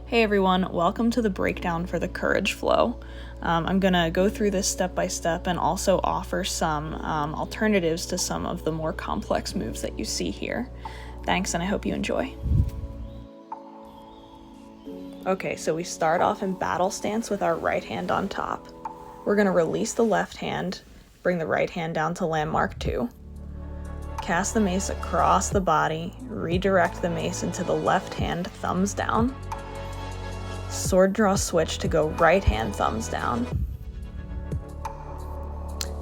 Hey everyone, welcome to the breakdown for the Courage Flow. I'm going to go through this step by step and also offer some alternatives to some of the more complex moves that you see here. Thanks, and I hope you enjoy. Okay, so we start off in battle stance with our right hand on top. We're going to release the left hand, bring the right hand down to landmark 2. Cast the mace across the body, redirect the mace into the left hand, thumbs down. Sword draw switch to go right hand, thumbs down.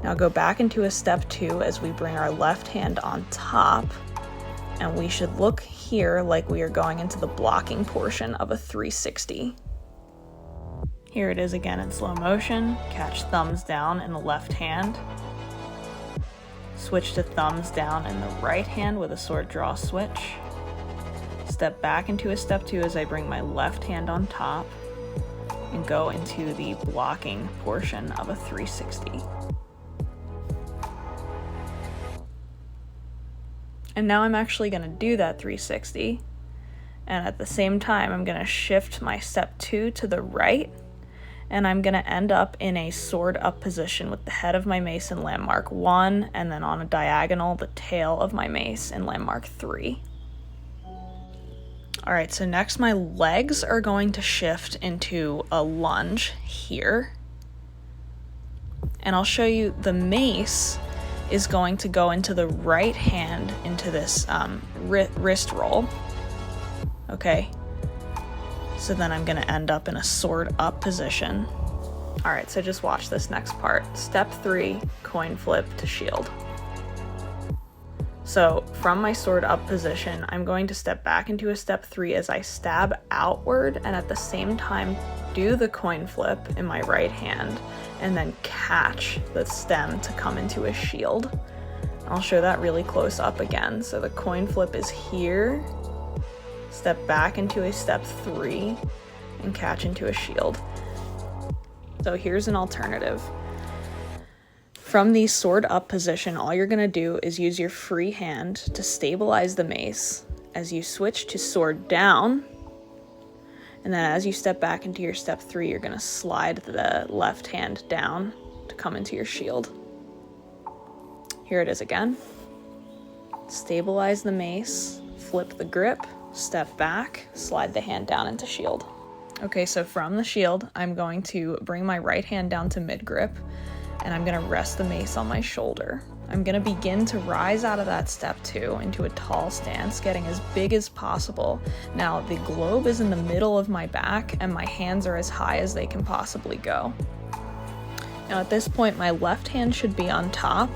Now go back into a step 2 as we bring our left hand on top, and we should look here like we are going into the blocking portion of a 360. Here it is again in slow motion. Catch thumbs down in the left hand. Switch to thumbs down in the right hand with a sword draw switch. Step back into a step 2 as I bring my left hand on top and go into the blocking portion of a 360. And now I'm actually going to do that 360, and at the same time I'm going to shift my step 2 to the right, and I'm going to end up in a sword up position with the head of my mace in landmark 1, and then on a diagonal the tail of my mace in landmark 3. Alright, so next my legs are going to shift into a lunge here. And I'll show you the mace is going to go into the right hand into this wrist roll. Okay, so then I'm going to end up in a sword up position. Alright, so just watch this next part. Step 3, coin flip to shield. So from my sword up position, I'm going to step back into a step 3 as I stab outward and at the same time do the coin flip in my right hand and then catch the stem to come into a shield. I'll show that really close up again. So the coin flip is here, step back into a step 3 and catch into a shield. So here's an alternative. From the sword up position, all you're going to do is use your free hand to stabilize the mace as you switch to sword down, and then as you step back into your step 3, you're going to slide the left hand down to come into your shield. Here it is again. Stabilize the mace, flip the grip, step back, slide the hand down into shield. Okay, so from the shield, I'm going to bring my right hand down to mid grip, and I'm going to rest the mace on my shoulder. I'm going to begin to rise out of that step 2 into a tall stance, getting as big as possible. Now, the globe is in the middle of my back, and my hands are as high as they can possibly go. Now, at this point, my left hand should be on top.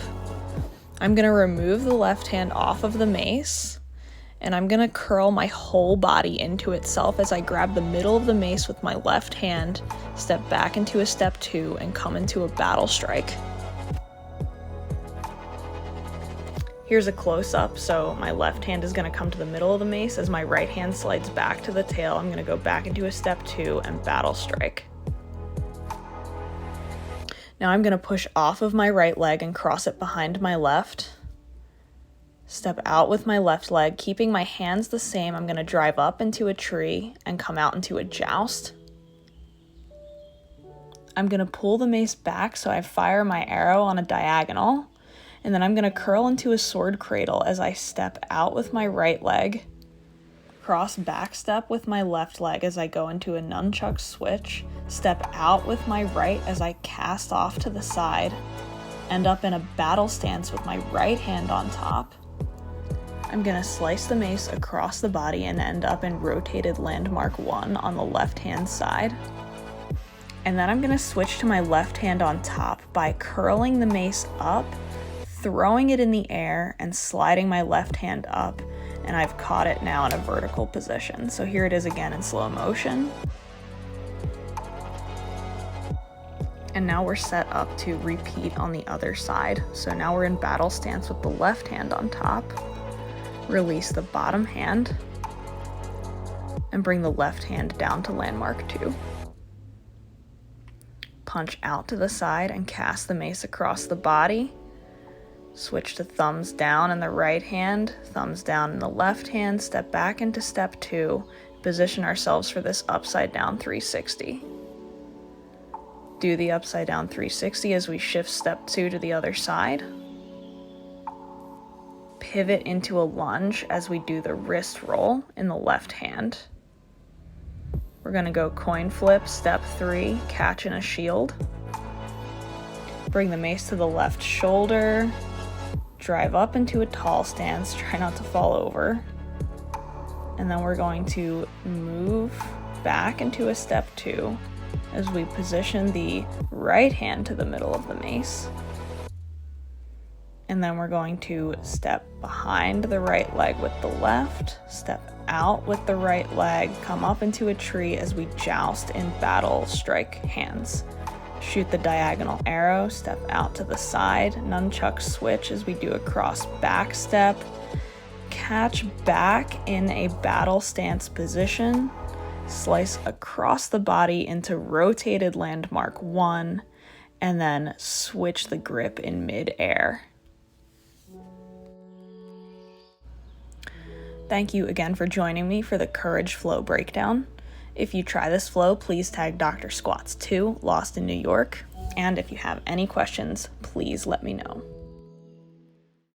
I'm going to remove the left hand off of the mace, and I'm going to curl my whole body into itself as I grab the middle of the mace with my left hand, step back into a step 2, and come into a battle strike. Here's a close-up, so my left hand is going to come to the middle of the mace as my right hand slides back to the tail. I'm going to go back into a step 2 and battle strike. Now I'm going to push off of my right leg and cross it behind my left. Step out with my left leg, keeping my hands the same. I'm going to drive up into a tree and come out into a joust. I'm going to pull the mace back so I fire my arrow on a diagonal, and then I'm going to curl into a sword cradle as I step out with my right leg, cross back step with my left leg as I go into a nunchuck switch, step out with my right as I cast off to the side, end up in a battle stance with my right hand on top. I'm going to slice the mace across the body and end up in rotated landmark 1 on the left hand side. And then I'm going to switch to my left hand on top by curling the mace up, throwing it in the air, and sliding my left hand up, and I've caught it now in a vertical position. So here it is again in slow motion. And now we're set up to repeat on the other side. So now we're in battle stance with the left hand on top. Release the bottom hand and bring the left hand down to landmark 2. Punch out to the side and cast the mace across the body. Switch to thumbs down in the right hand, thumbs down in the left hand, step back into step 2, position ourselves for this upside down 360. Do the upside down 360 as we shift step 2 to the other side. Pivot into a lunge as we do the wrist roll in the left hand. We're going to go coin flip, step 3, catch in a shield. Bring the mace to the left shoulder. Drive up into a tall stance, try not to fall over. And then we're going to move back into a step 2 as we position the right hand to the middle of the mace. And then we're going to step behind the right leg with the left, step out with the right leg, come up into a tree as we joust in battle strike hands. Shoot the diagonal arrow, step out to the side, nunchuck switch as we do a cross back step, catch back in a battle stance position, slice across the body into rotated landmark 1, and then switch the grip in mid-air. Thank you again for joining me for the Courage Flow breakdown. If you try this flow, please tag Dr. Squats 2, Lost in New York. And if you have any questions, please let me know.